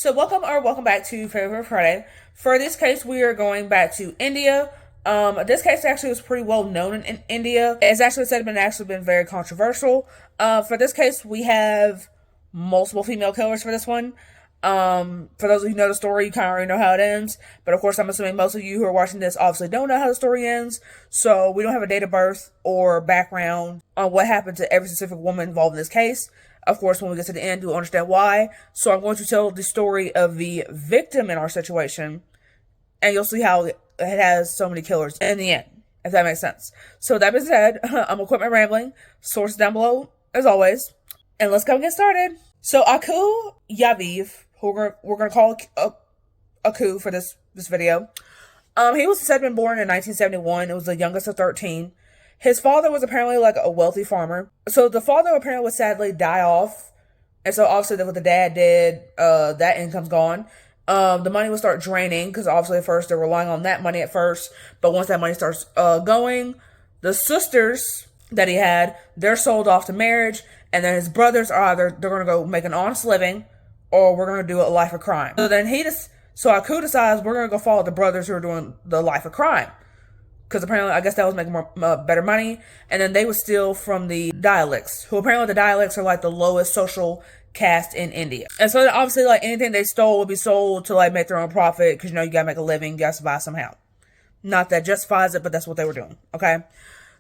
So welcome back to Favorite Friday. For this case, we are going back to India. This case actually was pretty well known in India. It's actually said been very controversial. For this case, we have multiple female killers for this one. For those of you who know the story, you kind of already know how it ends. But of course, I'm assuming most of you who are watching this obviously don't know how the story ends. So we don't have a date of birth or background on what happened to every specific woman involved in this case. Of course, when we get to the end, you'll understand why. So I'm going to tell the story of the victim in our situation, and you'll see how it has so many killers in the end, if that makes sense. So that being said, I'm going to quit my rambling. Sources down below, as always. And let's go and get started. So Akku Yadav, who we're gonna call Akku for this video. He was said to have been born in 1971. It was the youngest of 13. His father was apparently like a wealthy farmer. So the father apparently would sadly die off. And so obviously what the dad did, that income's gone. The money would start draining because obviously at first they're relying on that money at first. But once that money starts going, the sisters that he had, they're sold off to marriage. And then his brothers are either they're going to go make an honest living or we're going to do a life of crime. So then so Akku decides we're going to go follow the brothers who are doing the life of crime. Because apparently, I guess that was making better money. And then they would steal from the dialects, who apparently the dialects are like the lowest social caste in India. And so obviously, like anything they stole would be sold to like make their own profit. Because you know, you gotta make a living, you gotta survive somehow. Not that justifies it, but that's what they were doing. Okay.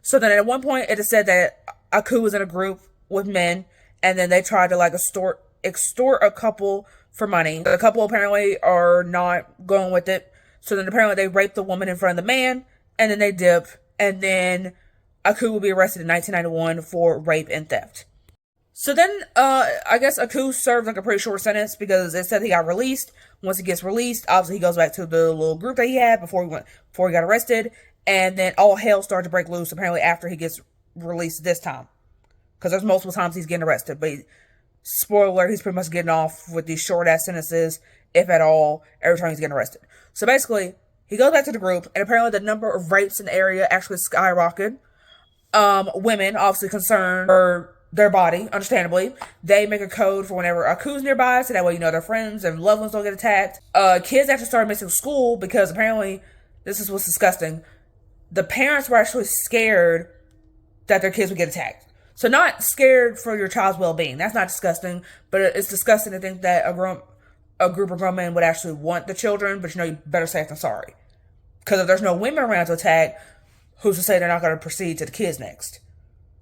So then at one point, it is said that Akku was in a group with men. And then they tried to like extort a couple for money. The couple apparently are not going with it. So then apparently they raped the woman in front of the man. And then they dip, and then Akku will be arrested in 1991 for rape and theft. So then, I guess Akku served like a pretty short sentence because it said he got released. Once he gets released, obviously he goes back to the little group that he had before he got arrested, and then all hell started to break loose apparently after he gets released this time. Because there's multiple times he's getting arrested, but spoiler alert, he's pretty much getting off with these short ass sentences, if at all, every time he's getting arrested. So basically, he goes back to the group, and apparently the number of rapes in the area actually skyrocketed. Women, obviously concerned for their body, understandably. They make a code for whenever Akku's nearby, so that way, you know, their friends and loved ones don't get attacked. Kids actually started missing school because apparently, this is what's disgusting, the parents were actually scared that their kids would get attacked. So not scared for your child's well-being. That's not disgusting, but it's disgusting to think that a group of grown men would actually want the children, but you know, you better safe than sorry. Because if there's no women around to attack, who's to say they're not going to proceed to the kids next?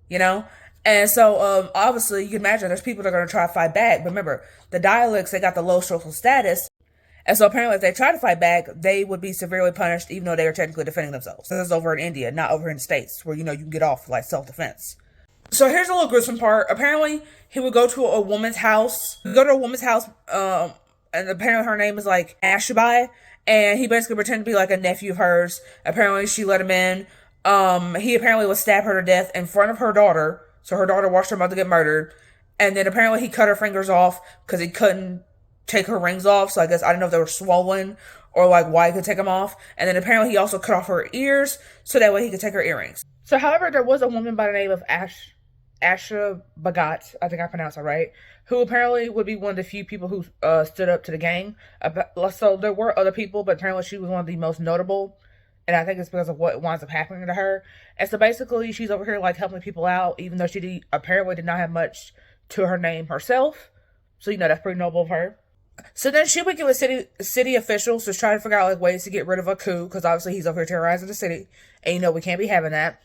You know? And so, obviously, you can imagine there's people that are going to try to fight back. But remember, the dialects, they got the low social status. And so apparently if they try to fight back, they would be severely punished, even though they are technically defending themselves. This is over in India, not over in the States, where, you know, you can get off like self-defense. So here's a little gruesome part. Apparently, he would go to a woman's house. And apparently her name is like Asha Bagot. And he basically pretended to be like a nephew of hers. Apparently she let him in. He apparently would stab her to death in front of her daughter. So her daughter watched her mother get murdered. And then apparently he cut her fingers off because he couldn't take her rings off. So I guess, I don't know if they were swollen or like why he could take them off. And then apparently he also cut off her ears so that way he could take her earrings. So however, there was a woman by the name of Asha Bagot, I think I pronounced it right, who apparently would be one of the few people who stood up to the gang. So there were other people, but apparently she was one of the most notable. And I think it's because of what winds up happening to her. And so basically, she's over here like helping people out, even though she apparently did not have much to her name herself. So, you know, that's pretty noble of her. So then she would give city officials to try to figure out like ways to get rid of Akku, because obviously he's over here terrorizing the city. And, you know, we can't be having that.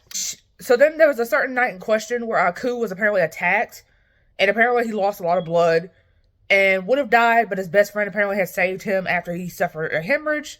So then there was a certain night in question where Akku was apparently attacked. And apparently he lost a lot of blood and would have died, but his best friend apparently had saved him after he suffered a hemorrhage.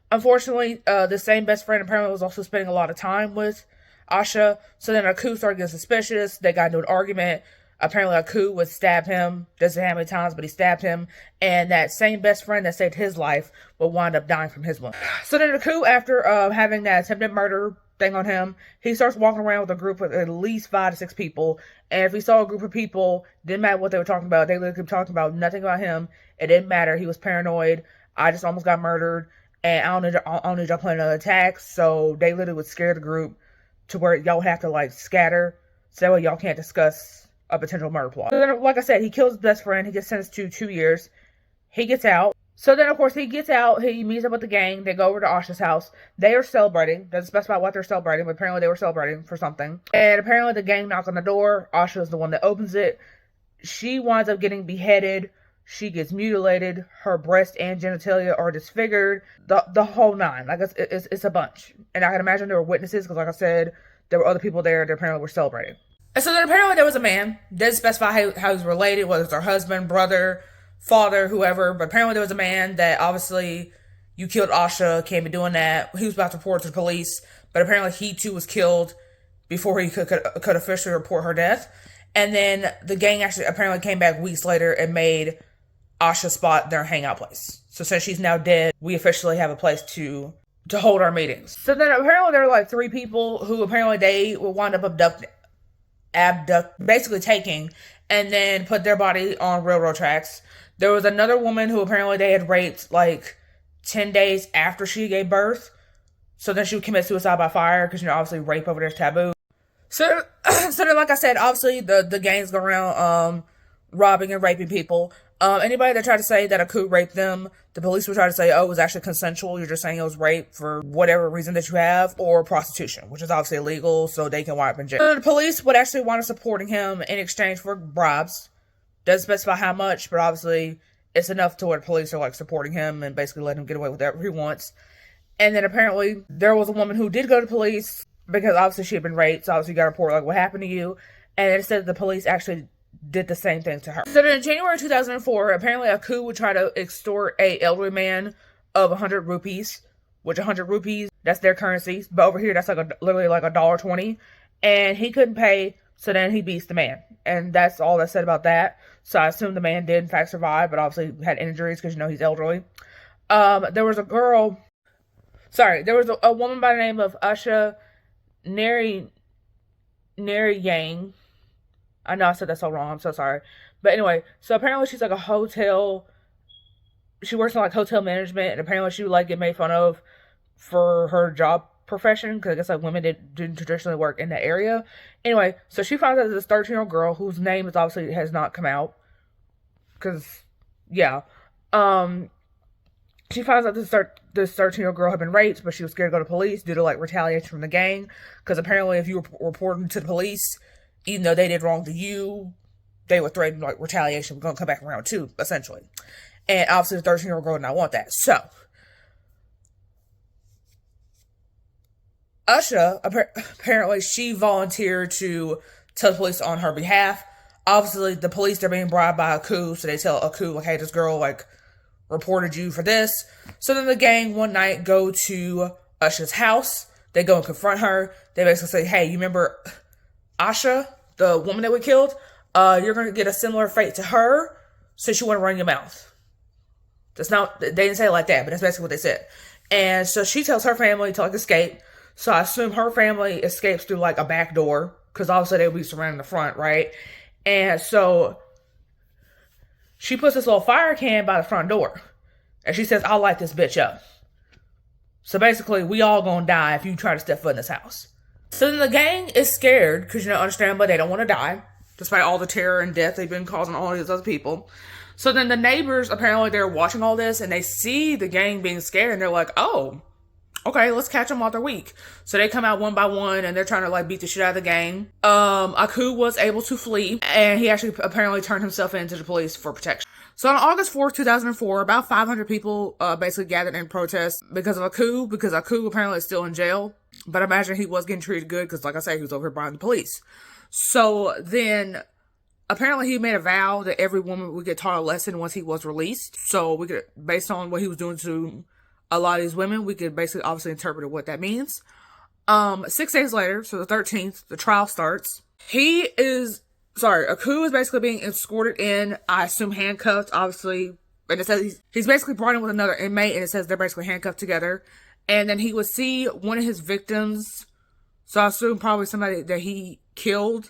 Unfortunately, the same best friend apparently was also spending a lot of time with Asha. So then Akku started getting suspicious. They got into an argument. Apparently Akku would stab him. Doesn't know how many times, but he stabbed him. And that same best friend that saved his life would wind up dying from his wound. So then Akku, after having that attempted murder thing on him, he starts walking around with a group of at least 5 to 6 people. And if he saw a group of people, didn't matter what they were talking about. They literally kept talking about nothing about him. It didn't matter. He was paranoid. I just almost got murdered. And I don't need y'all planning another attack. So they literally would scare the group to where y'all have to like scatter. So that way y'all can't discuss a potential murder plot. So then, like I said, he kills his best friend. He gets sentenced to 2 years. he gets out. So then, of course, he gets out. He meets up with the gang. They go over to Asha's house. They are celebrating. Doesn't specify what they're celebrating, but apparently they were celebrating for something. And apparently the gang knocks on the door. Asha is the one that opens it. She winds up getting beheaded. She gets mutilated. Her breast and genitalia are disfigured. The whole nine. Like, it's a bunch. And I can imagine there were witnesses, because like I said, there were other people there that apparently were celebrating. And so then apparently there was a man. Doesn't specify how he's related, whether it's her husband, brother, father, whoever. But apparently there was a man that obviously, you killed Asha, can't be doing that. He was about to report to the police. But apparently he too was killed before he could officially report her death. And then the gang actually apparently came back weeks later and made Asha's spot their hangout place. So since she's now dead, we officially have a place to hold our meetings. So then apparently there were like 3 people who apparently they will wind up basically taking and then put their body on railroad tracks. There was another woman who apparently they had raped like 10 days after she gave birth. So then she would commit suicide by fire because, obviously rape over there is taboo. So then, like I said, obviously the gangs go around robbing and raping people. Anybody that tried to say that Akku raped them, the police would try to say, oh, it was actually consensual. You're just saying it was rape for whatever reason that you have, or prostitution, which is obviously illegal, so they can wind up in jail. So the police would actually wind up supporting him in exchange for bribes. Doesn't specify how much, but obviously it's enough to where the police are like supporting him and basically letting him get away with whatever he wants. And then apparently there was a woman who did go to police because obviously she had been raped, so obviously you got to report like what happened to you. And it said the police actually did the same thing to her. So then in January 2004, apparently Akku would try to extort a elderly man of 100 rupees, which 100 rupees, that's their currency. But over here, that's like literally like $1.20. And he couldn't pay, so then he beats the man. And that's all that's said about that. So I assume the man did in fact survive, but obviously had injuries because he's elderly. There was a woman by the name of Asha Narang. I know I said that so wrong. I'm so sorry. But anyway, so apparently she's like a hotel. She works in like hotel management, and apparently she would like get made fun of for her job profession because I guess like women didn't traditionally work in that area. Anyway, so she finds out this 13-year-old girl whose name is obviously has not come out because yeah, she finds out this 13-year-old girl had been raped, but she was scared to go to police due to like retaliation from the gang because apparently if you were reporting to the police, even though they did wrong to you, they would threaten like retaliation. We're going to come back around too, essentially. And obviously the 13-year-old girl did not want that. So, Usha, apparently she volunteered to tell the police on her behalf. Obviously the police, they're being bribed by Akku, so they tell Akku, like, hey, this girl, like, reported you for this. So then the gang one night go to Usha's house. They go and confront her. They basically say, hey, you remember Asha, the woman that we killed? You're going to get a similar fate to her, so you want to run your mouth. That's not, they didn't say it like that, but that's basically what they said. And so she tells her family to like escape. So I assume her family escapes through like a back door, because obviously they would be surrounding the front, right? And so she puts this little fire can by the front door. And she says, I'll light this bitch up. So basically, we all gonna die if you try to step foot in this house. So then the gang is scared, because, understandably, they don't want to die, despite all the terror and death they've been causing all these other people. So then the neighbors, apparently, they're watching all this, and they see the gang being scared, and they're like, oh, okay, let's catch them while they're weak. So they come out one by one, and they're trying to, like, beat the shit out of the gang. Akku was able to flee, and he actually apparently turned himself in to the police for protection. So on August 4th, 2004, about 500 people basically gathered in protest because of Akku, because Akku apparently is still in jail. But I imagine he was getting treated good because, like I say, he was over here bribing the police. So then, apparently he made a vow that every woman would get taught a lesson once he was released. So we could, based on what he was doing to a lot of these women, we could basically obviously interpret what that means. 6 days later, so the 13th, the trial starts. Akku is basically being escorted in, I assume handcuffed, obviously. And it says he's basically brought in with another inmate, and it says they're basically handcuffed together. And then he would see one of his victims, so I assume probably somebody that he killed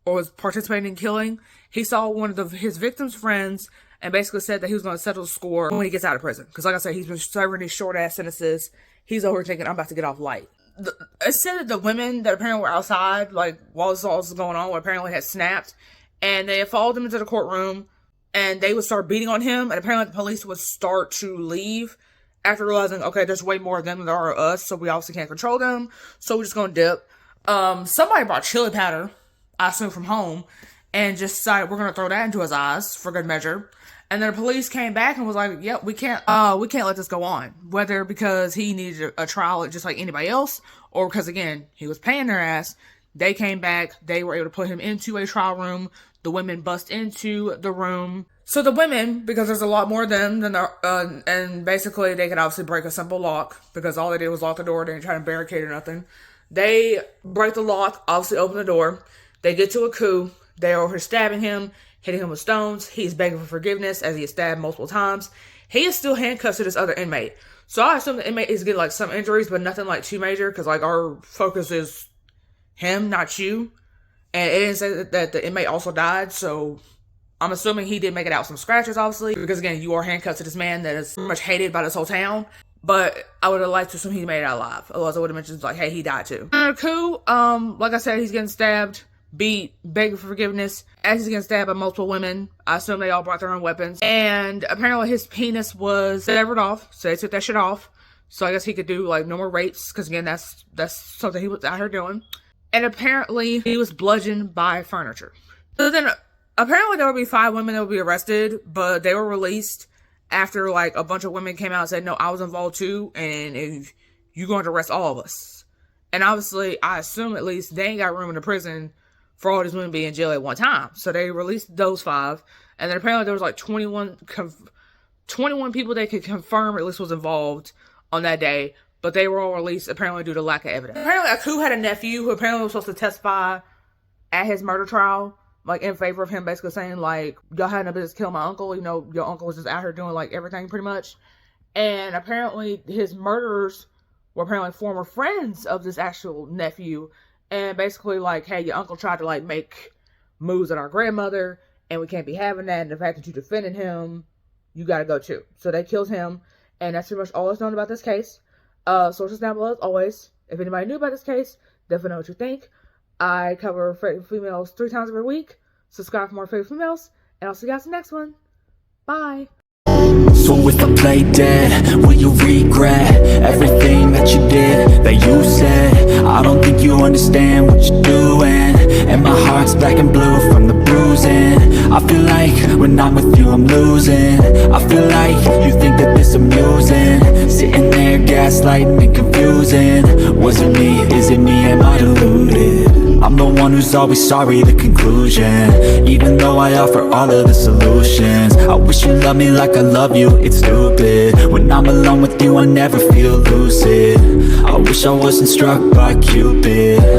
or was participating in killing. He saw one of his victim's friends and basically said that he was going to settle the score when he gets out of prison. Because like I said, he's been serving these short-ass sentences. He's over here thinking, I'm about to get off light. It said that the women that apparently were outside, like, while this all was going on, apparently had snapped. And they had followed him into the courtroom. and they would start beating on him, and apparently the police would start to leave after realizing, okay, there's way more of them than there are of us, so we obviously can't control them, so we're just gonna dip. Somebody brought chili powder, I assume from home, and just decided we're gonna throw that into his eyes for good measure. And then the police came back and was like, yep, we can't let this go on. Whether because he needed a trial just like anybody else, or because, again, he was paying their ass. They came back, they were able to put him into a trial room. The women bust into the room. So the women, because there's a lot more of them than and basically they could obviously break a simple lock, because all they did was lock the door, they didn't try to barricade or nothing. They break the lock, obviously open the door. They get to Akku. They are stabbing him, hitting him with stones. He's begging for forgiveness as he is stabbed multiple times. He is still handcuffed to this other inmate. So I assume the inmate is getting like some injuries, but nothing like too major, because like our focus is him, not you. And it didn't say that the inmate also died, so I'm assuming he did make it out some scratches, obviously, because again, you are handcuffed to this man that is pretty much hated by this whole town. But I would have liked to assume he made it out alive. Otherwise, I would have mentioned like, hey, he died too. Akku, like I said, he's getting stabbed, beat, begging for forgiveness as he's getting stabbed by multiple women. I assume they all brought their own weapons. And apparently his penis was severed off, so they took that shit off. So I guess he could do like no more rapes, because again, that's something he was out here doing. And apparently he was bludgeoned by furniture. So then apparently there would be 5 women that would be arrested, but they were released after like a bunch of women came out and said, no, I was involved too, and if you're going to arrest all of us. And obviously, I assume at least they ain't got room in the prison for all these women being in jail at one time. So they released those 5. And then apparently there was like 21 people they could confirm at least was involved on that day. But they were all released apparently due to lack of evidence. Apparently Akku had a nephew who apparently was supposed to testify at his murder trial, like in favor of him, basically saying like, y'all had no business killing my uncle. You know, your uncle was just out here doing like everything pretty much. And apparently his murderers were apparently former friends of this actual nephew. And basically like, hey, your uncle tried to like make moves at our grandmother, and we can't be having that. And the fact that you defended him, you gotta go too. So they killed him. And that's pretty much all that's known about this case. Sources down below as always. If anybody knew about this case, definitely know what you think. I cover favorite females 3 times every week. Subscribe for more favorite females, and I'll see you guys in the next one. Bye. So if I play dead, will you regret everything that you did, that you said? I don't think you understand what you're doing, and my heart's black and blue from the bruising. I feel like when I'm with you I'm losing. I feel like you think that this amusing, sitting there gaslighting and confusing. Was it me? Is it me? Am I deluded? I'm the one who's always sorry, the conclusion. Even though I offer all of the solutions, I wish you loved me like I love you, it's stupid. When I'm alone with you I never feel lucid. I wish I wasn't struck by Cupid.